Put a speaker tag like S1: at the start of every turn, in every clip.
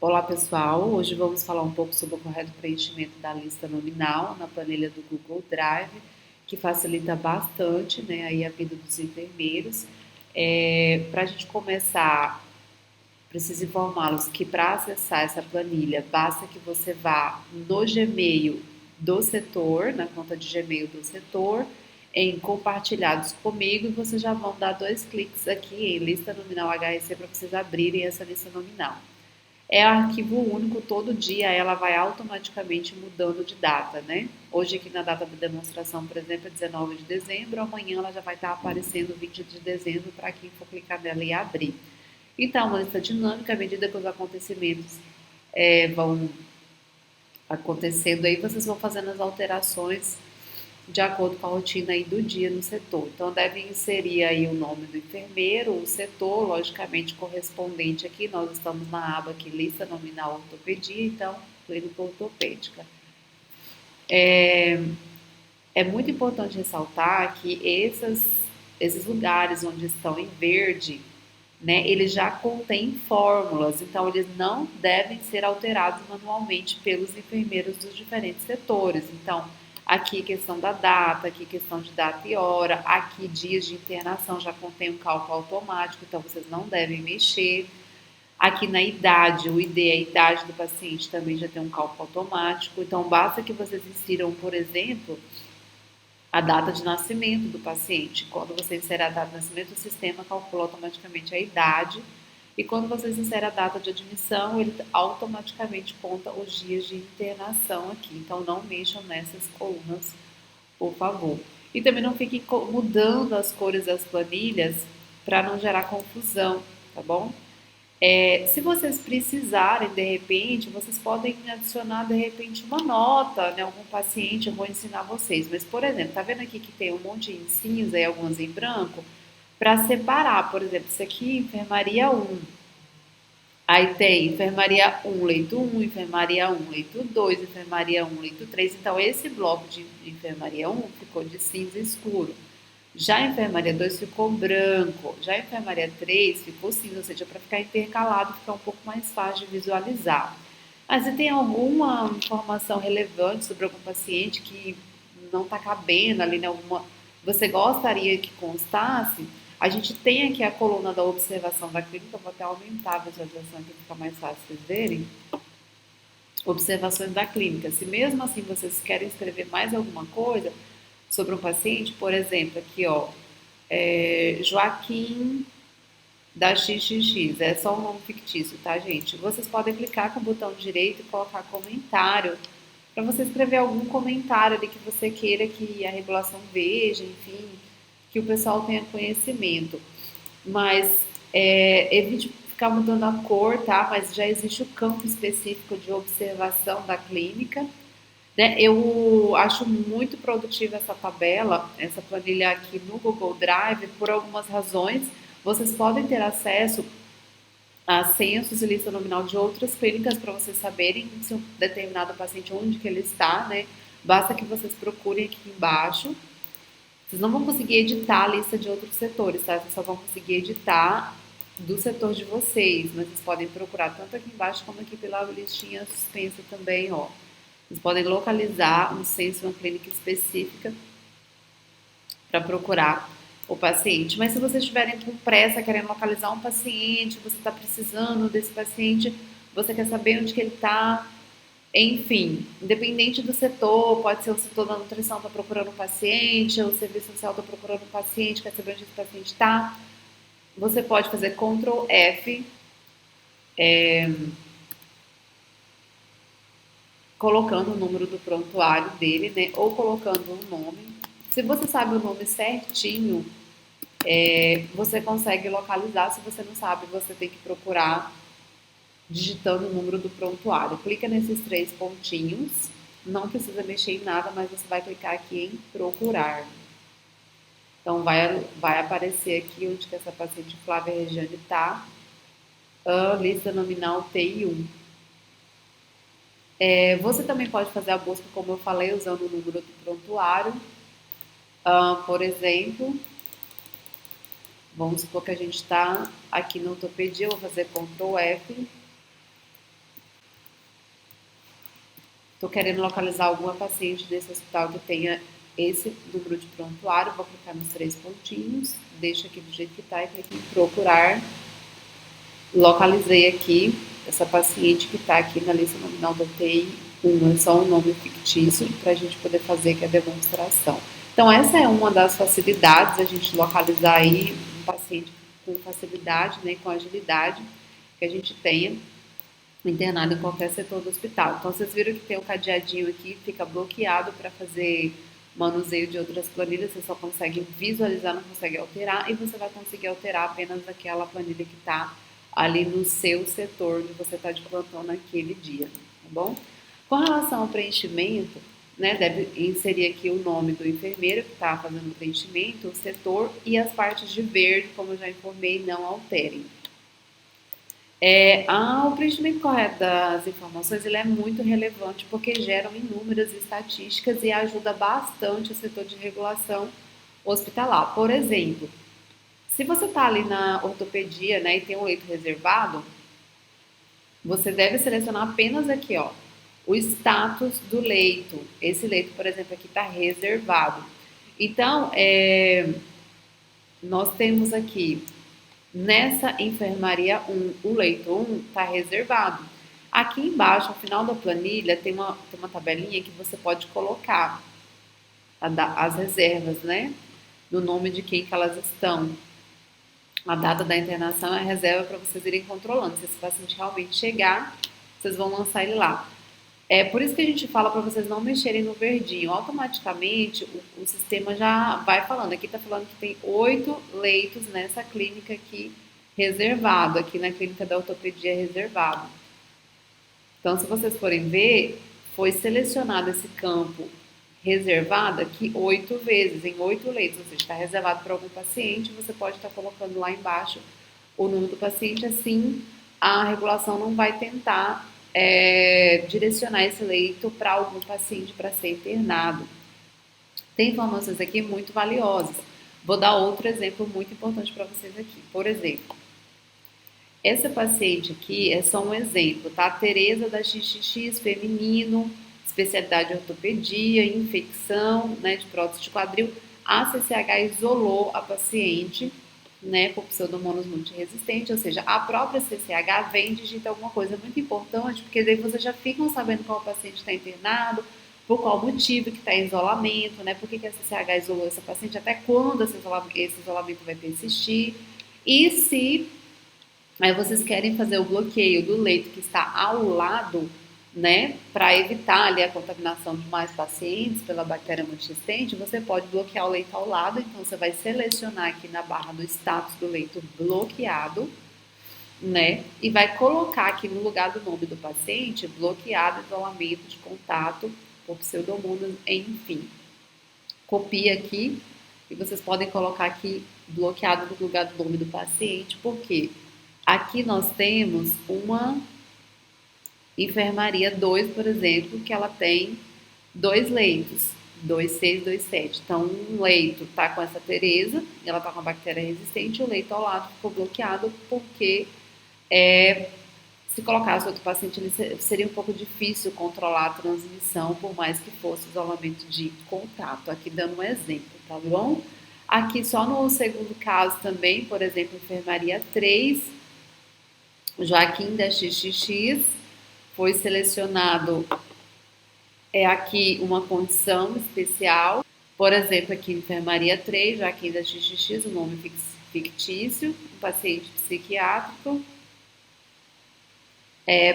S1: Olá pessoal, hoje vamos falar um pouco sobre o correto preenchimento da lista nominal na planilha do Google Drive, que facilita bastante, né, aí a vida dos enfermeiros. Para a gente começar, preciso informá-los que para acessar essa planilha, basta que você vá no Gmail do setor, na conta de Gmail do setor, em compartilhados comigo, e vocês já vão dar 2 cliques aqui em lista nominal HSC para vocês abrirem essa lista nominal. É arquivo único, todo dia ela vai automaticamente mudando de data, né? Hoje aqui na data da demonstração, por exemplo, é 19 de dezembro, amanhã ela já vai estar aparecendo 20 de dezembro para quem for clicar nela e abrir. Então, uma lista dinâmica, à medida que os acontecimentos vão acontecendo aí, vocês vão fazendo as alterações de acordo com a rotina aí do dia no setor. Então, devem inserir aí o nome do enfermeiro, o setor, logicamente correspondente aqui, nós estamos na aba aqui, lista nominal ortopedia, então, clínica ortopédica. É muito importante ressaltar que esses lugares onde estão em verde, né, eles já contêm fórmulas, então eles não devem ser alterados manualmente pelos enfermeiros dos diferentes setores. Então, aqui questão da data, aqui questão de data e hora, aqui dias de internação já contém um cálculo automático, então vocês não devem mexer. Aqui na idade, o ID, a idade do paciente também já tem um cálculo automático, então basta que vocês insiram, por exemplo, a data de nascimento do paciente. Quando você insere a data de nascimento, o sistema calcula automaticamente a idade. E quando vocês inserem a data de admissão, ele automaticamente conta os dias de internação aqui. Então, não mexam nessas colunas, por favor. E também não fiquem mudando as cores das planilhas para não gerar confusão, tá bom? Se vocês precisarem, de repente, vocês podem adicionar, de repente, uma nota, né? Algum paciente, eu vou ensinar vocês. Mas, por exemplo, tá vendo aqui que tem um monte em cinza e alguns em branco? Para separar, por exemplo, isso aqui, enfermaria 1. Aí tem enfermaria 1, leito 1, enfermaria 1, leito 2, enfermaria 1, leito 3. Então, esse bloco de enfermaria 1 ficou de cinza escuro. Já a enfermaria 2 ficou branco, já a enfermaria 3 ficou cinza, ou seja, para ficar intercalado, fica um pouco mais fácil de visualizar. Mas se tem alguma informação relevante sobre algum paciente que não está cabendo ali, né, você gostaria que constasse, a gente tem aqui a coluna da observação da clínica, eu vou até aumentar a visualização aqui, fica mais fácil vocês verem. Observações da clínica. Se mesmo assim vocês querem escrever mais alguma coisa sobre um paciente, por exemplo, aqui ó, Joaquim da XXX, é só um nome fictício, tá, gente? Vocês podem clicar com o botão direito e colocar comentário, para você escrever algum comentário ali que você queira que a regulação veja, enfim, que o pessoal tenha conhecimento. Mas evite ficar mudando a cor, tá? Mas já existe o campo específico de observação da clínica, né? Eu acho muito produtiva essa tabela, essa planilha aqui no Google Drive, por algumas razões. Vocês podem ter acesso a censos e lista nominal de outras clínicas para vocês saberem se um determinado paciente onde que ele está, né? Basta que vocês procurem aqui embaixo. Vocês não vão conseguir editar a lista de outros setores, tá? Vocês só vão conseguir editar do setor de vocês, mas vocês podem procurar tanto aqui embaixo como aqui pela listinha suspensa também, ó. Vocês podem localizar um censo, uma clínica específica para procurar o paciente. Mas se vocês estiverem com pressa, querendo localizar um paciente, você está precisando desse paciente, você quer saber onde que ele está, enfim, independente do setor, pode ser o setor da nutrição está procurando um paciente, ou o serviço social está procurando um paciente, quer saber onde esse paciente está, você pode fazer Ctrl F, colocando o número do prontuário dele, né? Ou colocando o nome. Se você sabe o nome certinho, você consegue localizar. Se você não sabe, você tem que procurar digitando o número do prontuário. Clica nesses 3 pontinhos. Não precisa mexer em nada, mas você vai clicar aqui em procurar. Então vai aparecer aqui onde que essa paciente Flávia Regiane está. A lista nominal TI1. Você também pode fazer a busca, como eu falei, usando o número do prontuário. Por exemplo, vamos supor que a gente está aqui na ortopedia, eu vou fazer Ctrl F, estou querendo localizar alguma paciente desse hospital que tenha esse número de prontuário, vou clicar nos 3 pontinhos, deixo aqui do jeito que está e clico em procurar. Localizei aqui essa paciente que está aqui na lista nominal da UTI 1, é só um nome fictício para a gente poder fazer aqui a demonstração. Então, essa é uma das facilidades, a gente localizar aí um paciente com facilidade, né, com agilidade, que a gente tenha internado em qualquer setor do hospital. Então, vocês viram que tem um cadeadinho aqui, fica bloqueado para fazer manuseio de outras planilhas, você só consegue visualizar, não consegue alterar, e você vai conseguir alterar apenas aquela planilha que está ali no seu setor onde você está de plantão naquele dia, tá bom? Com relação ao preenchimento, né, deve inserir aqui o nome do enfermeiro que está fazendo o preenchimento, o setor e as partes de verde, como eu já informei, não alterem. O preenchimento correto das informações ele é muito relevante porque geram inúmeras estatísticas e ajuda bastante o setor de regulação hospitalar. Por exemplo, se você está ali na ortopedia, né, e tem um leito reservado, você deve selecionar apenas aqui, ó, o status do leito. Esse leito, por exemplo, aqui está reservado. Então, nós temos aqui nessa enfermaria 1, o leito 1 está reservado. Aqui embaixo, no final da planilha, tem uma tabelinha que você pode colocar as reservas, né? No nome de quem que elas estão. A data da internação é a reserva para vocês irem controlando. Se esse paciente realmente chegar, vocês vão lançar ele lá. É por isso que a gente fala para vocês não mexerem no verdinho. Automaticamente o sistema já vai falando. Aqui está falando que tem 8 leitos nessa clínica aqui reservado, aqui na clínica da ortopedia reservado. Então, se vocês forem ver, foi selecionado esse campo reservado aqui 8 vezes, em 8 leitos, ou seja, está reservado para algum paciente, você pode estar colocando lá embaixo o número do paciente, assim a regulação não vai tentar direcionar esse leito para algum paciente para ser internado. Tem informações aqui muito valiosas. Vou dar outro exemplo muito importante para vocês aqui. Por exemplo, essa paciente aqui é só um exemplo, tá? Tereza da XXX, feminino, especialidade de ortopedia, infecção, né, de prótese de quadril. A CCH isolou a paciente, né, por pseudomonas multiresistente, ou seja, a própria CCH vem e digita alguma coisa muito importante, porque daí vocês já ficam sabendo qual paciente está internado, por qual motivo que está em isolamento, né, por que a CCH isolou essa paciente, até quando esse isolamento vai persistir, e se aí vocês querem fazer o bloqueio do leito que está ao lado, né, para evitar ali a contaminação de mais pacientes pela bactéria multiresistente, você pode bloquear o leito ao lado, então você vai selecionar aqui na barra do status do leito bloqueado, né, e vai colocar aqui no lugar do nome do paciente, bloqueado, isolamento de contato por pseudomonas, enfim. Copia aqui e vocês podem colocar aqui bloqueado no lugar do nome do paciente, por quê? Aqui nós temos uma enfermaria 2, por exemplo, que ela tem 2 leitos, 26, 27. Então, um leito está com essa Tereza, ela está com a bactéria resistente, o leito ao lado ficou bloqueado porque se colocasse outro paciente, seria um pouco difícil controlar a transmissão, por mais que fosse isolamento de contato. Aqui dando um exemplo, tá bom? Aqui só no segundo caso também, por exemplo, enfermaria 3, Joaquim da XXX, foi selecionado aqui uma condição especial, por exemplo, aqui enfermaria 3, Joaquim da XXX, o nome fictício, um paciente psiquiátrico,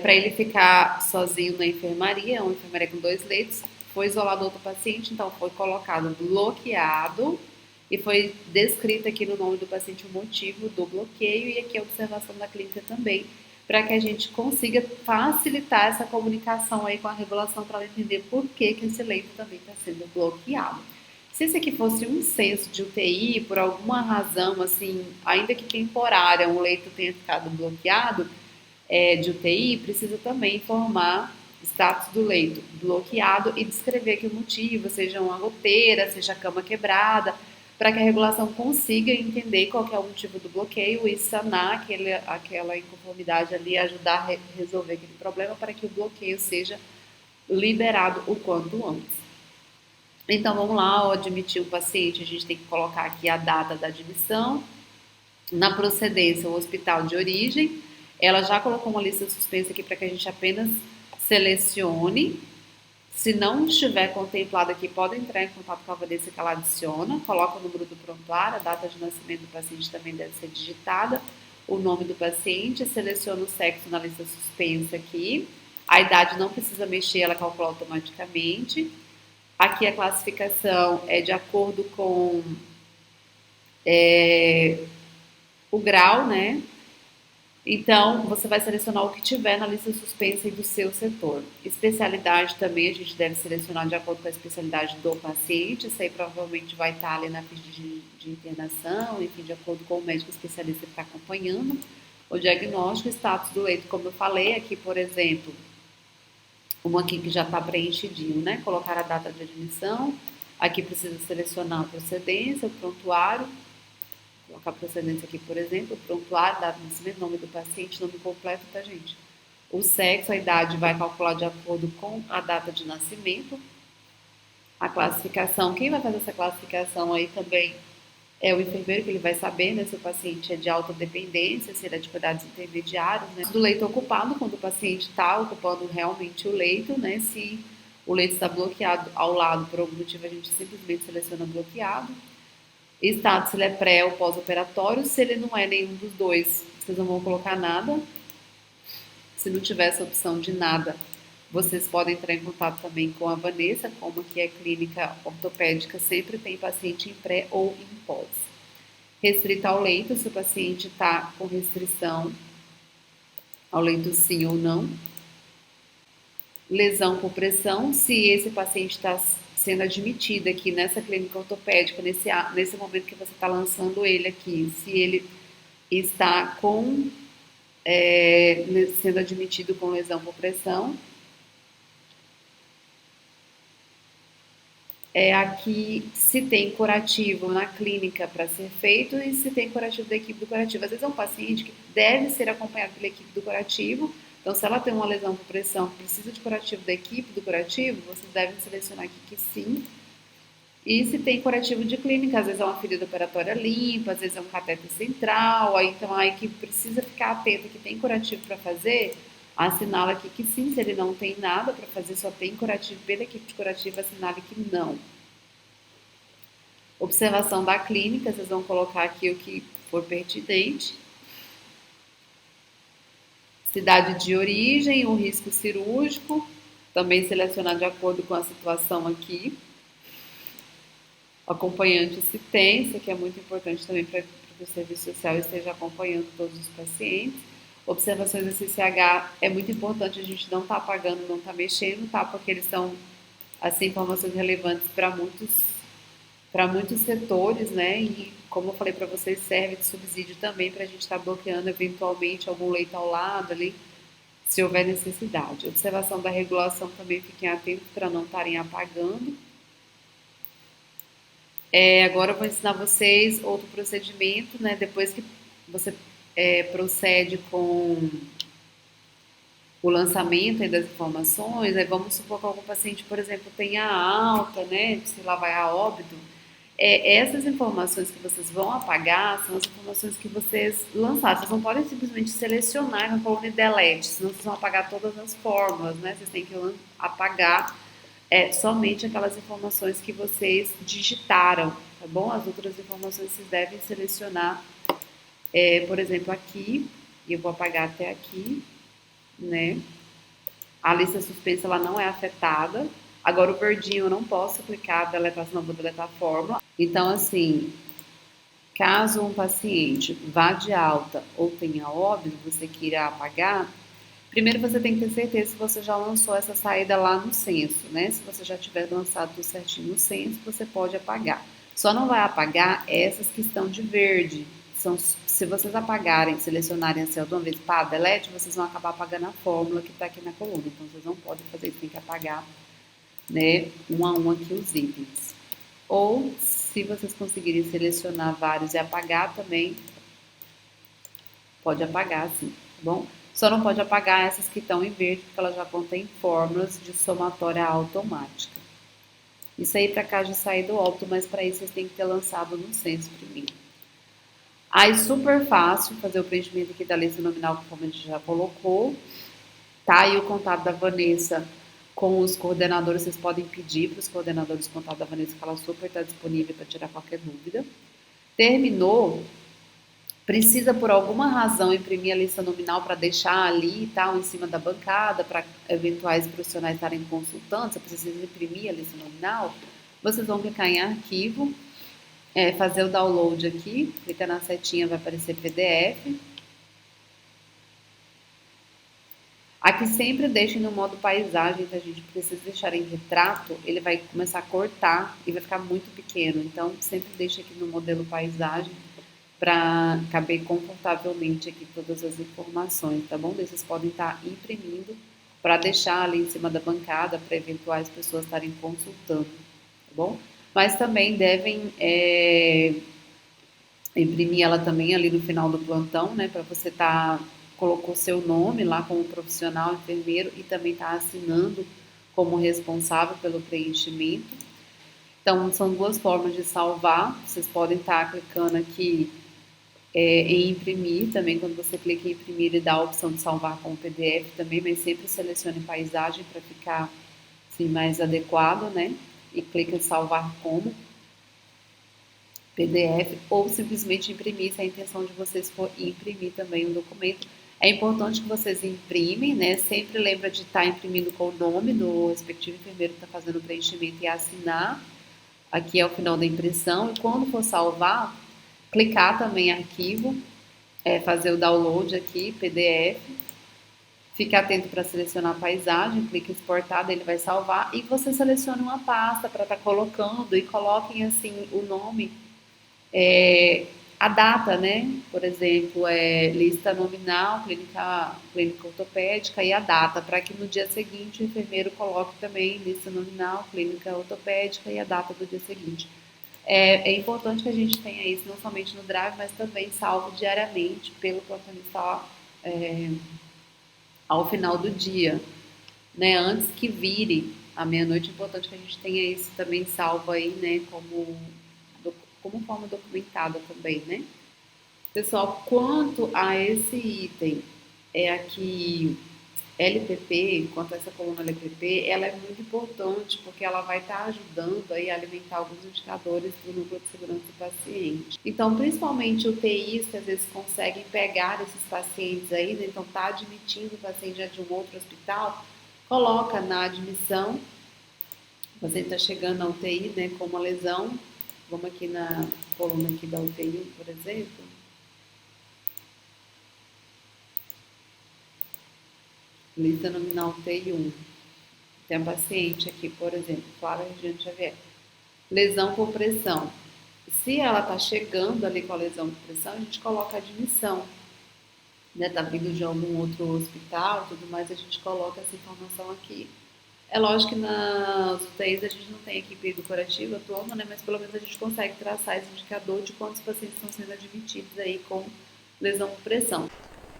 S1: para ele ficar sozinho na enfermaria, uma enfermaria com 2 leitos, foi isolado outro paciente, então foi colocado bloqueado e foi descrito aqui no nome do paciente o motivo do bloqueio e aqui a observação da clínica também, para que a gente consiga facilitar essa comunicação aí com a regulação para ela entender por que esse leito também está sendo bloqueado. Se esse aqui fosse um censo de UTI, por alguma razão, assim, ainda que temporária, um leito tenha ficado bloqueado, de UTI, precisa também informar status do leito bloqueado e descrever aqui o motivo, seja uma goteira, seja a cama quebrada, para que a regulação consiga entender qual que é o motivo do bloqueio e sanar aquela inconformidade ali, ajudar a resolver aquele problema para que o bloqueio seja liberado o quanto antes. Então, vamos lá, ao admitir o paciente, a gente tem que colocar aqui a data da admissão, na procedência, o hospital de origem. Ela já colocou uma lista suspensa aqui para que a gente apenas selecione. Se não estiver contemplado aqui, pode entrar em contato com a Vanessa que ela adiciona, coloca o número do prontuário, a data de nascimento do paciente também deve ser digitada, o nome do paciente, seleciona o sexo na lista suspensa aqui, a idade não precisa mexer, ela calcula automaticamente. Aqui a classificação é de acordo com o grau, né? Então, você vai selecionar o que tiver na lista suspensa do seu setor. Especialidade também, a gente deve selecionar de acordo com a especialidade do paciente. Isso aí provavelmente vai estar ali na ficha de internação, enfim, de acordo com o médico especialista que está acompanhando. O diagnóstico, status do leito, como eu falei aqui, por exemplo, uma aqui que já está preenchidinho, né? Colocar a data de admissão. Aqui precisa selecionar a procedência, o prontuário. Colocar a procedência aqui, por exemplo, prontuário, data de nascimento, nome do paciente, nome completo, tá, gente? O sexo, a idade vai calcular de acordo com a data de nascimento. A classificação, quem vai fazer essa classificação aí também é o enfermeiro, que ele vai saber, né, se o paciente é de alta dependência, se ele é de cuidados intermediários, né? Do leito ocupado, quando o paciente está ocupando realmente o leito, né? Se o leito está bloqueado ao lado, por algum motivo, a gente simplesmente seleciona bloqueado. Status, se ele é pré ou pós-operatório. Se ele não é nenhum dos dois, vocês não vão colocar nada. Se não tiver essa opção de nada, vocês podem entrar em contato também com a Vanessa, como que é clínica ortopédica, sempre tem paciente em pré ou em pós. Restrita ao leito, se o paciente está com restrição ao leito sim ou não. Lesão por pressão, se esse paciente está sendo admitido aqui nessa clínica ortopédica, nesse momento que você está lançando ele aqui, se ele está sendo admitido com lesão por pressão. Aqui se tem curativo na clínica para ser feito e se tem curativo da equipe do curativo. Às vezes é um paciente que deve ser acompanhado pela equipe do curativo, então se ela tem uma lesão por pressão que precisa de curativo da equipe do curativo, vocês devem selecionar aqui que sim. E se tem curativo de clínica, às vezes é uma ferida operatória limpa, às vezes é um catéter central, aí então a equipe precisa ficar atenta que tem curativo para fazer, assinala aqui que sim. Se ele não tem nada para fazer, só tem curativo pela equipe de curativo, assinale que não. Observação da clínica, vocês vão colocar aqui o que for pertinente. Cidade de origem, o risco cirúrgico, também selecionar de acordo com a situação aqui. O acompanhante se tem, isso aqui é muito importante também para que o serviço social esteja acompanhando todos os pacientes. Observações do CCH é muito importante, a gente não está apagando, não está mexendo, tá? Porque eles são, assim, informações relevantes para muitos setores, né? E como eu falei para vocês, serve de subsídio também para a gente estar bloqueando eventualmente algum leito ao lado ali, se houver necessidade. Observação da regulação também, fiquem atentos para não estarem apagando. Agora eu vou ensinar vocês outro procedimento, né? Depois que você procede com o lançamento das informações, vamos supor que algum paciente, por exemplo, tenha alta, né? Se lá vai a óbito. Essas informações que vocês vão apagar são as informações que vocês lançaram. Vocês não podem simplesmente selecionar na coluna delete, senão vocês vão apagar todas as fórmulas, né? Vocês têm que apagar somente aquelas informações que vocês digitaram, tá bom? As outras informações vocês devem selecionar, por exemplo, aqui, e eu vou apagar até aqui, né? A lista suspensa ela não é afetada. Agora o verdinho eu não posso clicar, deletar, senão eu vou deletar a fórmula. Então, assim, caso um paciente vá de alta ou tenha óbito, você queira apagar, primeiro você tem que ter certeza se você já lançou essa saída lá no censo, né? Se você já tiver lançado tudo certinho no censo, você pode apagar. Só não vai apagar essas que estão de verde. Se vocês apagarem, selecionarem a célula de uma vez para delete, vocês vão acabar apagando a fórmula que está aqui na coluna. Então, vocês não podem fazer isso, tem que apagar, né, um a um aqui os itens. Ou, se vocês conseguirem selecionar vários e apagar também, pode apagar, sim, tá bom? Só não pode apagar essas que estão em verde, porque elas já contêm fórmulas de somatória automática. Isso aí para caso de sair do óbito, mas para isso vocês têm que ter lançado no censo primeiro. Aí super fácil fazer o preenchimento aqui da lista nominal, como a gente já colocou. Tá aí o contato da Vanessa com os coordenadores, vocês podem pedir para os coordenadores o contato da Vanessa, que ela super está disponível para tirar qualquer dúvida. Terminou, precisa por alguma razão imprimir a lista nominal para deixar ali e tal, em cima da bancada, para eventuais profissionais estarem consultando, você precisa imprimir a lista nominal, vocês vão clicar em arquivo, fazer o download aqui, clica na setinha, vai aparecer PDF. Aqui sempre deixem no modo paisagem, que a gente precisa deixar em retrato, ele vai começar a cortar e vai ficar muito pequeno. Então, sempre deixe aqui no modelo paisagem para caber confortavelmente aqui todas as informações, tá bom? Daí vocês podem estar imprimindo para deixar ali em cima da bancada para eventuais pessoas estarem consultando, tá bom? Mas também devem imprimir ela também ali no final do plantão, né? Para você colocou seu nome lá como profissional enfermeiro e também está assinando como responsável pelo preenchimento. Então, são duas formas de salvar. Vocês podem estar clicando aqui em imprimir também. Quando você clica em imprimir, ele dá a opção de salvar como PDF também, mas sempre selecione paisagem para ficar assim, mais adequado, né? E clica em salvar como PDF ou simplesmente imprimir, se a intenção de vocês for imprimir também o documento. É importante que vocês imprimem, né? Sempre lembra de estar imprimindo com o nome do respectivo enfermeiro que está fazendo o preenchimento e assinar. Aqui é o final da impressão. E quando for salvar, clicar também em arquivo, fazer o download aqui, PDF. Fique atento para selecionar a paisagem, clique em exportar, ele vai salvar. E você seleciona uma pasta para estar colocando e coloquem assim o nome a data, né? Por exemplo, lista nominal, clínica ortopédica e a data, para que no dia seguinte o enfermeiro coloque também lista nominal, clínica ortopédica e a data do dia seguinte. É importante que a gente tenha isso não somente no Drive, mas também salvo diariamente pelo plantonista ao final do dia, né? Antes que vire a meia-noite, é importante que a gente tenha isso também salvo aí, né? Como forma documentada também, né? Pessoal, quanto a esse item, aqui LPP, quanto a essa coluna LPP, ela é muito importante porque ela vai estar ajudando aí a alimentar alguns indicadores do núcleo de segurança do paciente. Então, principalmente UTIs que às vezes conseguem pegar esses pacientes aí, né? Então tá admitindo o paciente de um outro hospital, coloca na admissão, o paciente está chegando na UTI, né, com uma lesão, vamos aqui na coluna aqui da UTI, por exemplo, lista nominal UTI 1. Tem a paciente aqui, por exemplo, Flávia Regiane Xavier. Lesão por pressão. Se ela está chegando ali com a lesão por pressão, a gente coloca a admissão. Né? Tá vindo de algum outro hospital, tudo mais, a gente coloca essa informação aqui. É lógico que nas UTIs a gente não tem equipe educativa atuando, né? Mas pelo menos a gente consegue traçar esse indicador de quantos pacientes estão sendo admitidos aí com lesão por pressão.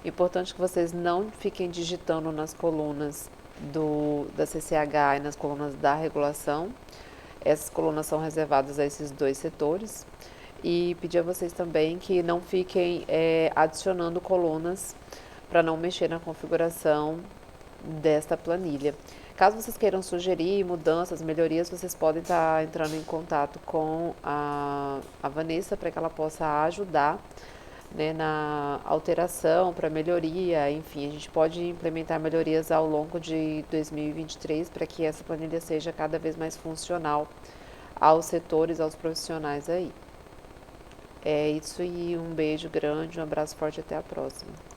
S1: Importante que vocês não fiquem digitando nas colunas da CCH e nas colunas da regulação. Essas colunas são reservadas a esses dois setores. E pedir a vocês também que não fiquem adicionando colunas para não mexer na configuração desta planilha. Caso vocês queiram sugerir mudanças, melhorias, vocês podem estar entrando em contato com a Vanessa para que ela possa ajudar, né, na alteração para melhoria. Enfim, a gente pode implementar melhorias ao longo de 2023 para que essa planilha seja cada vez mais funcional aos setores, aos profissionais aí. É isso, e um beijo grande, um abraço forte, até a próxima.